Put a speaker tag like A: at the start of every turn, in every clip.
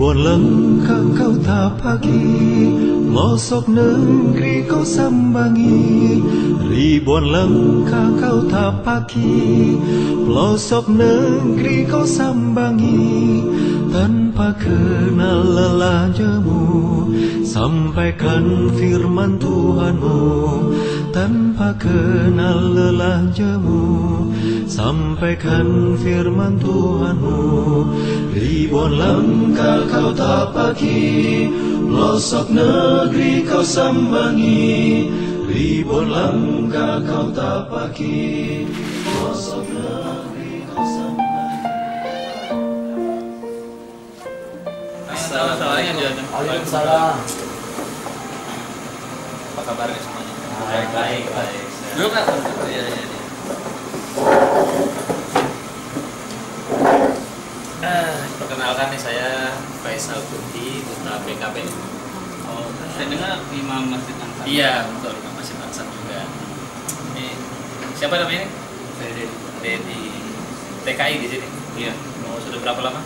A: Ribuan langkah kau tapaki, pelosok negeri kau sambangi. Ribuan langkah kau tapaki, pelosok negeri kau sambangi. Tanpa kenal lelah jemu, sampaikan firman Tuhanmu. Tanpa kenal lelah jemu, sampaikan firman Tuhanmu. Ribuan langkah kau tapaki, pelosok negeri kau sambangi. Ribuan langkah kau tapaki, pelosok negeri kau sambangi.
B: Assalamualaikum.
C: Waalaikumsalam.
B: Apa kabarnya semuanya?
C: Baik.
B: Dulu kan? Iya. Perkenalkan nih, saya Faisal Kunti, Duta PKP.
D: Oh, saya dengar Imam Masjid Ansar.
B: Iya, betul, Imam Masjid Ansar juga. Ini siapa namanya?
D: Saya
B: Dedi. TKI di sini.
D: Iya,
B: Oh, sudah berapa lama?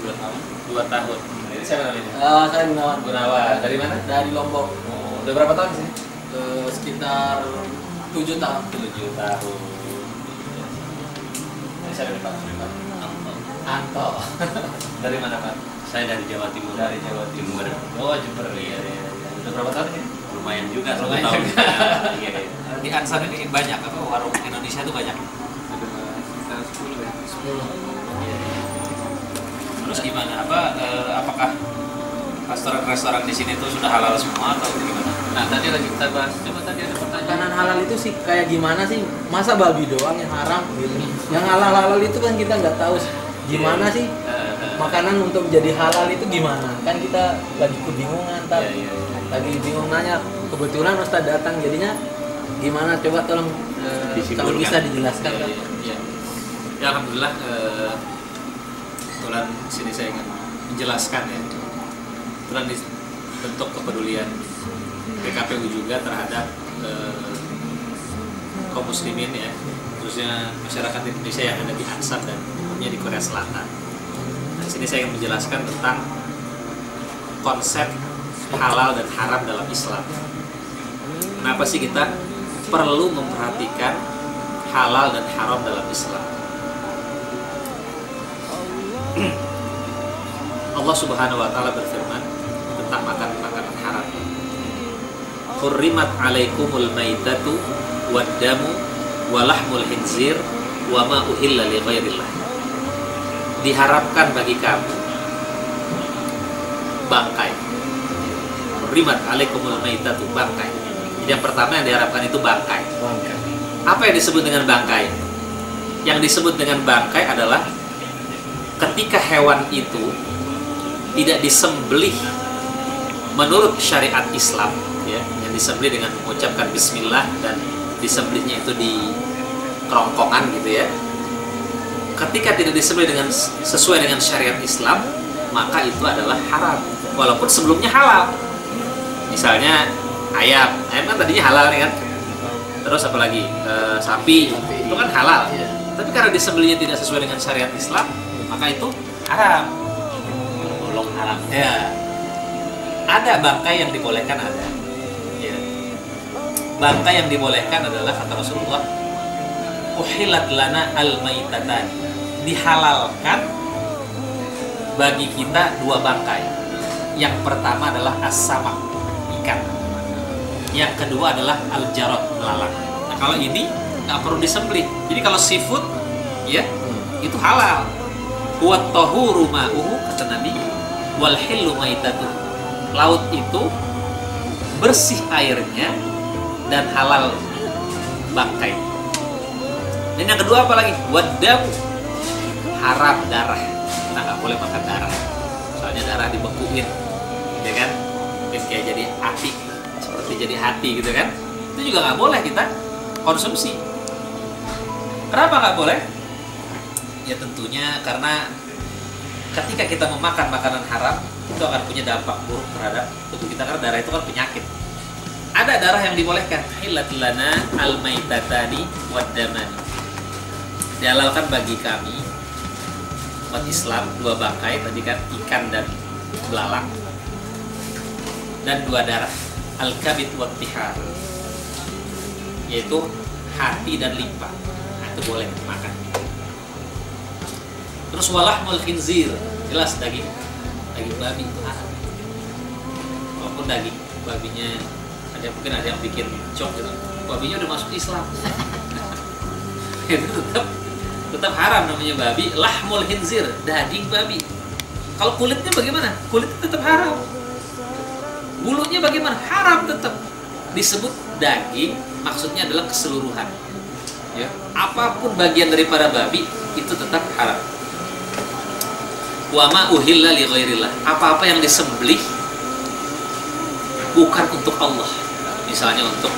D: 2 tahun.
B: 2 tahun. Ini siapa namanya?
C: Saya Gunawan.
B: Gunawan. Dari mana?
C: Dari Lombok.
B: Oh, udah berapa tahun di sini?
C: Sekitar 7 tahun.
B: 7 tahun. Ini siapa nih, Pak?
C: Anto.
B: Dari mana, Pak?
D: Saya dari Jawa Timur.
B: Dari Jawa Timur. Oh, Jember. Iya. Udah berapa tahun ini?
D: Lumayan juga, 1
B: Lumayan
D: tahun.
B: juga.
D: Iya.
B: Di Ansar ini banyak apa warung Indonesia tuh banyak.
D: Ada sekitar 10 ya.
C: 10.
B: Terus gimana? Apakah restoran-restoran di sini tuh sudah halal semua atau gimana?
D: Nah, tadi lagi kita bahas. Coba tadi ada pertanyaan.
C: Makanan halal itu sih kayak gimana sih? Masa babi doang yang haram gitu. Yang halal-halal itu kan kita nggak tahu gimana sih makanan untuk jadi halal itu gimana? Kan kita lagi kebingungan,
B: Iya.
C: lagi bingung nanya. Kebetulan Ustadz datang, jadinya gimana? Coba tolong kalau bisa dijelaskan. Kan?
B: Iya. Ya, alhamdulillah. Kebetulan sini saya ingin menjelaskan ya. Kebetulan bentuk kepedulian PKPU juga terhadap kaum muslimin ya, khususnya masyarakat Indonesia yang ada di Ansar dan umumnya di Korea Selatan. Nah, di sini saya ingin menjelaskan tentang konsep halal dan haram dalam Islam. Kenapa sih kita perlu memperhatikan halal dan haram dalam Islam? Allah Subhanahu wa taala berfirman tentang makanan haram. Hurrimat alaikumul maitatu waddamu walahmul khinzir wa ma uhilla li ghairillah. Diharamkan bagi kamu bangkai. Hurrimat alaikumul maitatu, bangkai. Jadi yang pertama yang diharapkan itu bangkai. Apa yang disebut dengan bangkai? Yang disebut dengan bangkai adalah ketika hewan itu tidak disembelih menurut syariat Islam, ya, yang disembelih dengan mengucapkan bismillah dan disembelihnya itu di kerongkongan gitu ya. Ketika tidak disembelih dengan sesuai dengan syariat Islam, maka itu adalah haram walaupun sebelumnya halal. Misalnya ayam kan tadinya halal nih kan. Terus apalagi sapi itu kan halal. Tapi karena disembelihnya tidak sesuai dengan syariat Islam, maka itu haram.
D: Bolong haram.
B: Ya. Ada bangkai yang dibolehkan, ada. Ya. Bangkai yang dibolehkan adalah kata Rasulullah, uhillat lana al-maitatan. Dihalalkan bagi kita 2 bangkai. Yang pertama adalah as-samak, ikan. Yang kedua adalah al-jarad, belalang. Nah, kalau ini nggak perlu disembelih. Jadi kalau seafood, ya, itu halal. Wa tahuru ma'uhu, kata Nabi, wal hillu maitatu. Laut itu bersih airnya dan halal bangkai. Dan yang kedua apa lagi? Waddam, haram darah. Kita nggak boleh makan darah. Soalnya darah dibekuin, ya kan? Mungkin kayak jadi hati, seperti jadi hati gitu kan? Itu juga nggak boleh kita konsumsi. Kenapa nggak boleh? Ya tentunya karena ketika kita memakan makanan haram itu akan punya dampak buruk terhadap tubuh kita, karena darah itu kan penyakit. Ada darah yang dibolehkan, hillat lana al-maitatani waddamani. Dihalalkan bagi kami umat Islam 2 bangkai tadi kan, ikan dan belalang dan 2 darah, al-kabid wa tihar, yaitu hati dan limpa. Nah, itu boleh makan. Terus walahmul khinzir, jelas daging babi itu haram. Walaupun daging babinya mungkin ada yang bikin cok gitu, babinya udah masuk Islam. Itu tetap haram namanya babi. Lahmul khinzir, daging babi. Kalau kulitnya bagaimana? Kulitnya tetap haram. Bulunya bagaimana? Haram tetap. Disebut daging, maksudnya adalah keseluruhan. Ya, apapun bagian daripada babi itu tetap haram. Wa ma uhilla li ghairillah, apa-apa yang disembelih bukan untuk Allah. Misalnya untuk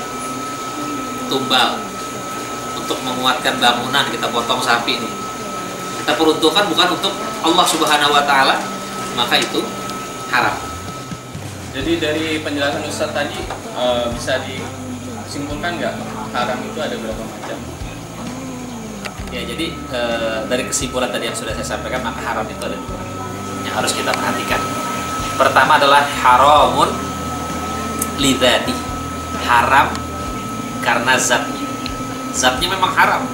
B: tumbal, untuk menguatkan bangunan, kita potong sapi nih, kita peruntukkan bukan untuk Allah Subhanahu wa taala, maka itu haram.
D: Jadi dari penjelasan Ustaz tadi bisa disimpulkan nggak haram itu ada berapa macam?
B: Ya, jadi dari kesimpulan tadi yang sudah saya sampaikan, maka haram itu ada 2 yang harus kita perhatikan. Pertama adalah haramun lidzati, haram karena zatnya. Zatnya memang haram.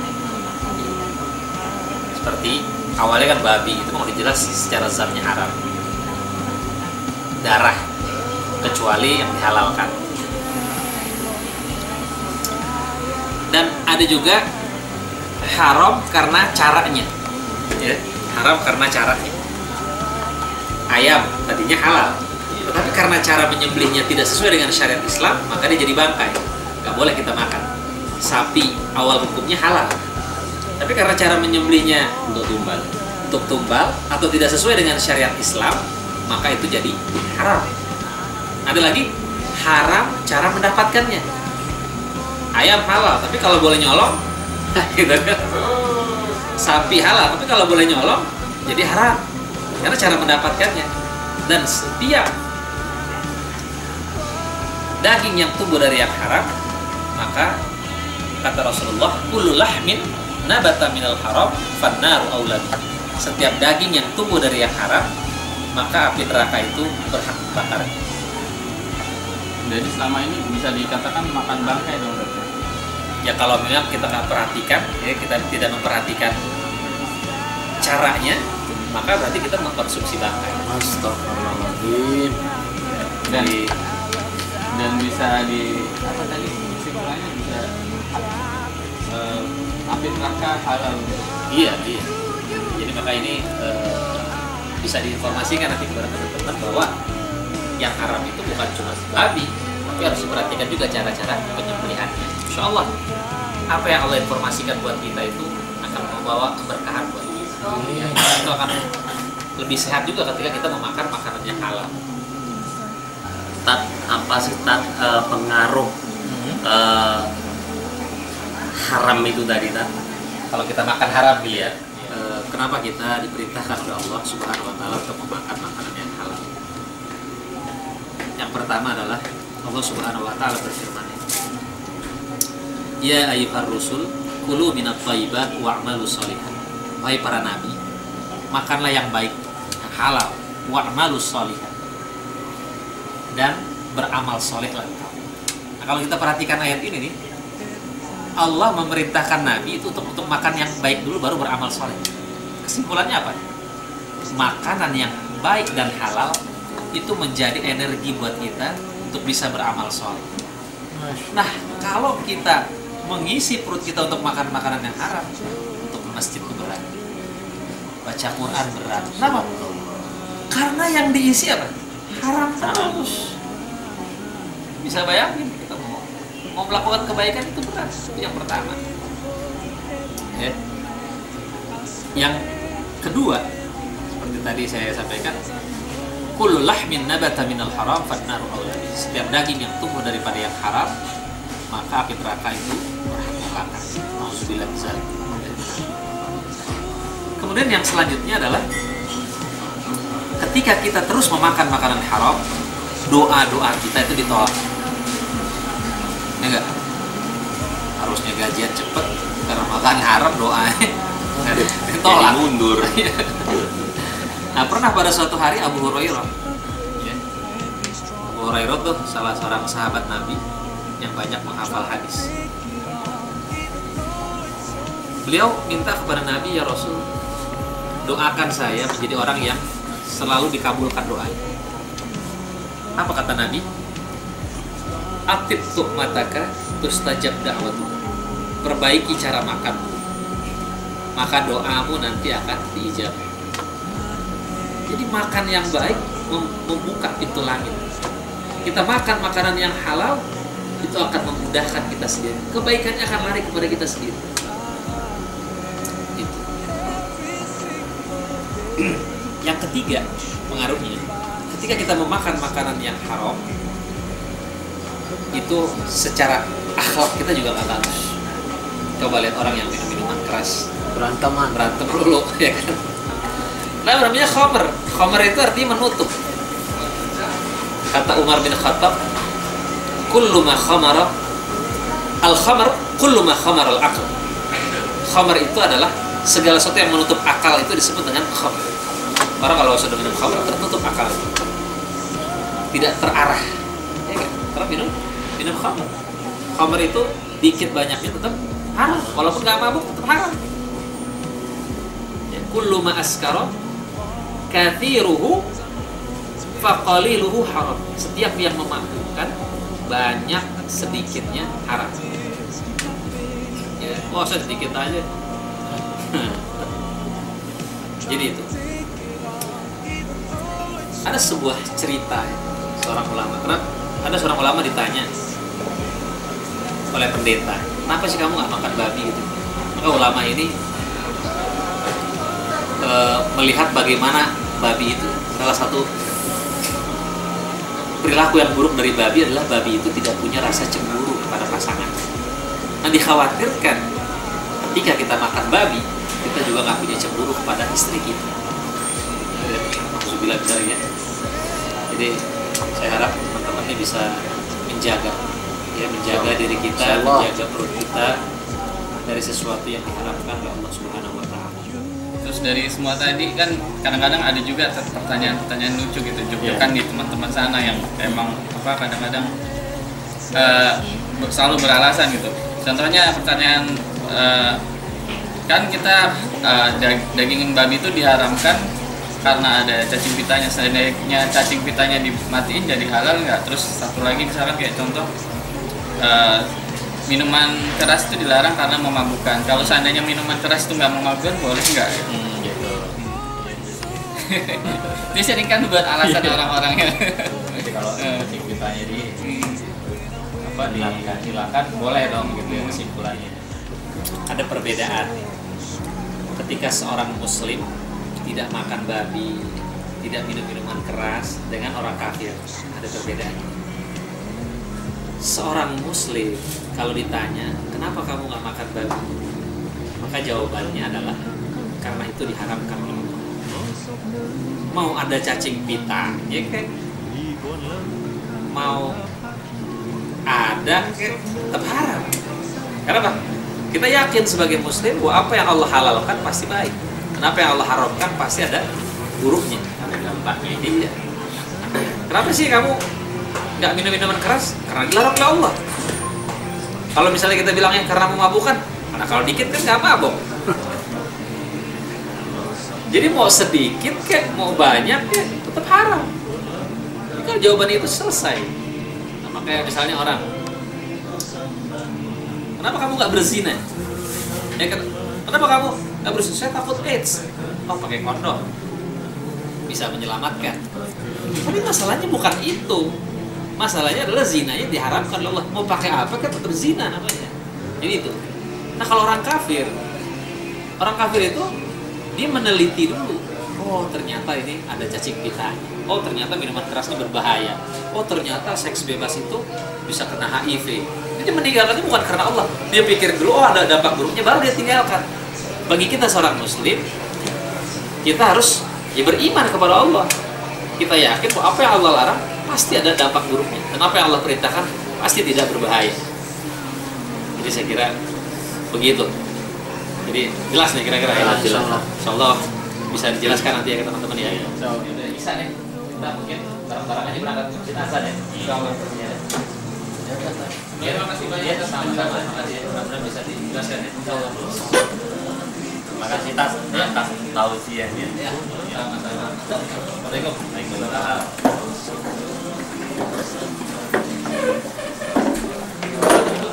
B: Seperti awalnya kan babi itu memang jelas secara zatnya haram. Darah kecuali yang dihalalkan. Dan ada juga haram karena caranya, ya, haram karena caranya. Ayam tadinya halal, tetapi karena cara menyembelihnya tidak sesuai dengan syariat Islam, maka dia jadi bangkai, nggak boleh kita makan. Sapi awal hukumnya halal, tapi karena cara menyembelihnya untuk tumbal atau tidak sesuai dengan syariat Islam, maka itu jadi haram. Ada lagi haram cara mendapatkannya. Ayam halal, tapi kalau boleh nyolong, gitu kan. Sapi halal, tapi kalau boleh nyolong jadi haram karena cara mendapatkannya. Dan setiap daging yang tumbuh dari yang haram, maka kata Rasulullah, kullu lahmin nabata minal haram fannaru aula. Setiap daging yang tumbuh dari yang haram, maka api neraka itu berhak bakar.
D: Jadi selama ini bisa dikatakan makan bangkai dong berarti?
B: Ya kalau memang kita nggak perhatikan, ya kita tidak memperhatikan caranya, maka berarti kita mengkonsumsi bangkai.
C: Astagfirullahaladzim.
D: Dan bisa di apa tadi kesimpulannya bisa api neraka halal.
B: Iya. Jadi maka ini bisa diinformasikan nanti kepada teman-teman bahwa yang haram itu bukan cuma babi, tapi harus diperhatikan juga cara-cara penyembelihannya. Insya Allah apa yang Allah informasikan buat kita itu akan membawa keberkahan buat kita. Itu akan lebih sehat juga ketika kita memakan makanan yang halal.
E: Apa sih pengaruh haram itu tadi
B: Kalau kita makan haram ya, kenapa kita diperintahkan oleh Allah Subhanahu wa taala untuk memakan makanan yang halal? Yang pertama adalah Allah Subhanahu wa taala berfirman, ya ayyuhar rusul kulu minat thayyibat wa'malu sholihan. Wahai para nabi, makanlah yang baik, yang halal, wa'malu sholihan, dan beramal solehlah. Nah, kalau kita perhatikan ayat ini nih, Allah memerintahkan Nabi itu untuk makan yang baik dulu baru beramal soleh. Kesimpulannya apa? Makanan yang baik dan halal itu menjadi energi buat kita untuk bisa beramal soleh. Nah, kalau kita mengisi perut kita untuk makan makanan yang haram, untuk ke masjid itu berat, baca Quran berat. Kenapa? Karena yang diisi apa? Haram terus. Bisa bayangin kita mau melakukan kebaikan itu berat. Itu yang pertama. Ya. Yang kedua, seperti tadi saya sampaikan, kullu lahmin nabata minal haram fannaru aula bih. Setiap daging yang tumbuh daripada yang haram, maka api neraka itu berhak membakar. Nauzubillah min dzalik. Kemudian yang selanjutnya adalah ketika kita terus memakan makanan haram, doa-doa kita itu ditolak. Ya enggak? Harusnya gajian cepet karena makan haram, doanya ditolak.
E: mundur.
B: Nah, pernah pada suatu hari Abu Hurairah Abu Hurairah tuh salah seorang sahabat Nabi yang banyak menghafal hadis. Beliau minta kepada Nabi, ya Rasul, doakan saya menjadi orang yang selalu dikabulkan doanya. Apa kata Nabi? Atib tu'mataka tustajab da'watuka. Perbaiki cara makanmu, maka doamu nanti akan diijabah. Jadi makan yang baik membuka pintu langit. Kita makan makanan yang halal, itu akan memudahkan kita sendiri. Kebaikannya akan lari kepada kita sendiri. Itu. Yang ketiga pengaruhnya, ketika kita memakan makanan yang haram, itu secara akhlak kita juga nggak bagus. Coba lihat orang yang minum minuman keras, berantem dulu, ya kan? Nah, namanya khamr. Khamr itu artinya menutup. Kata Umar bin Khattab, kullu ma khamara al-khamr kullu ma khamara al-aql. Khamr itu adalah segala sesuatu yang menutup akal, itu disebut dengan khamr. Orang kalau sudah minum khamr tertutup akal, tidak terarah, ya kan? Karena minum khamr. Khamr itu dikit banyaknya tetap haram, walaupun nggak mabuk tetap haram. Ya, kullu ma askara kathiruhu faqaliluhu haram. Setiap yang memabukkan, banyak sedikitnya haram. Ya, saya sedikit aja. Jadi itu. Ada sebuah cerita ya, seorang ulama. Karena ada seorang ulama ditanya oleh pendeta, kenapa sih kamu nggak makan babi gitu? Maka ulama ini melihat bagaimana babi itu, salah satu perilaku yang buruk dari babi adalah babi itu tidak punya rasa cemburu kepada pasangan. Nah, dikhawatirkan ketika kita makan babi, kita juga nggak punya cemburu kepada istri kita. Maksudnya ya. Jadi saya harap teman-teman ini bisa menjaga diri kita, menjaga perut kita dari sesuatu yang diharapkan oleh Allah Subhanahu wa taala.
D: Terus dari semua tadi kan kadang-kadang ada juga pertanyaan-pertanyaan lucu gitu, kan di teman-teman sana yang emang kadang-kadang selalu beralasan gitu. Contohnya pertanyaan kan kita daging babi itu diharamkan karena ada cacing pitanya. Seandainya cacing pitanya dimatiin jadi halal nggak? Terus satu lagi misalkan kayak contoh minuman keras itu dilarang karena memabukkan. Kalau seandainya minuman keras itu nggak memabukkan, boleh nggak?
B: Gitu.
D: Ini sering kan buat alasan orang-orangnya.
B: Jadi kalau cacing pitanya dihilangkan, boleh dong gitu ya kesimpulannya. Ada perbedaan ketika seorang muslim tidak makan babi, tidak minum minuman keras dengan orang kafir. Ada perbedaan. Seorang muslim kalau ditanya kenapa kamu nggak makan babi, maka jawabannya adalah karena itu diharamkan oleh Allah. Mau ada cacing pita, ya kan? Mau ada tetap haram. Kenapa? Kita yakin sebagai muslim bahwa apa yang Allah halalkan pasti baik. Kenapa yang Allah haramkan pasti ada buruknya, ada dampaknya. Iya. Kenapa sih kamu nggak minum minuman keras? Karena dilarang oleh Allah. Kalau misalnya kita bilangnya karena memabukkan, karena kalau dikit kan nggak mabuk. Jadi mau sedikit kan, mau banyak kan, tetap haram. Jadi kalau jawaban itu selesai. Nah, makanya misalnya orang, kenapa kamu nggak berzina? Ya, kenapa kamu nggak berzina? Saya takut AIDS. Oh, pakai kondom bisa menyelamatkan. Tapi masalahnya bukan itu. Masalahnya adalah zinanya diharamkan oleh Allah. Mau pakai apa kan tetap zina namanya. Jadi itu. Nah, kalau orang kafir itu dia meneliti dulu. Oh, ternyata ini ada cacing pitanya. Oh, ternyata minuman keras ini berbahaya. Oh, ternyata seks bebas itu bisa kena HIV. Dia meninggalkannya bukan karena Allah. Dia pikir dulu, oh ada dampak buruknya, baru dia tinggalkan. Bagi kita seorang muslim, kita harus beriman kepada Allah. Kita yakin bahwa apa yang Allah larang pasti ada dampak buruknya, dan apa yang Allah perintahkan pasti tidak berbahaya. Jadi saya kira begitu. Jadi jelas nih kira-kira ya.
E: Jelas.
B: Insyaallah bisa dijelaskan nanti ya ke teman-teman ya.
D: Udah bisa nih.
B: kita mungkin bareng-bareng aja berangkat ke masjid asar ya.
D: Insyaallah.
B: Ya.
D: Terima kasih banyak.
B: Sama-sama. Terima kasih. Mudah-mudahan bisa dijelaskan ya. Insyaallah.
E: Terima kasih Tas atas tausiahnya.
B: Ya. Sama-sama. Assalamualaikum.
E: Waalaikumsalam.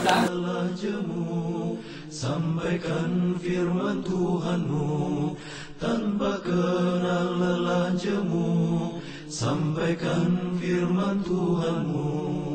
A: Adalah jemu, sampaikan firman Tuhanmu, tanpa kenal lelah jemu, sampaikan firman Tuhanmu.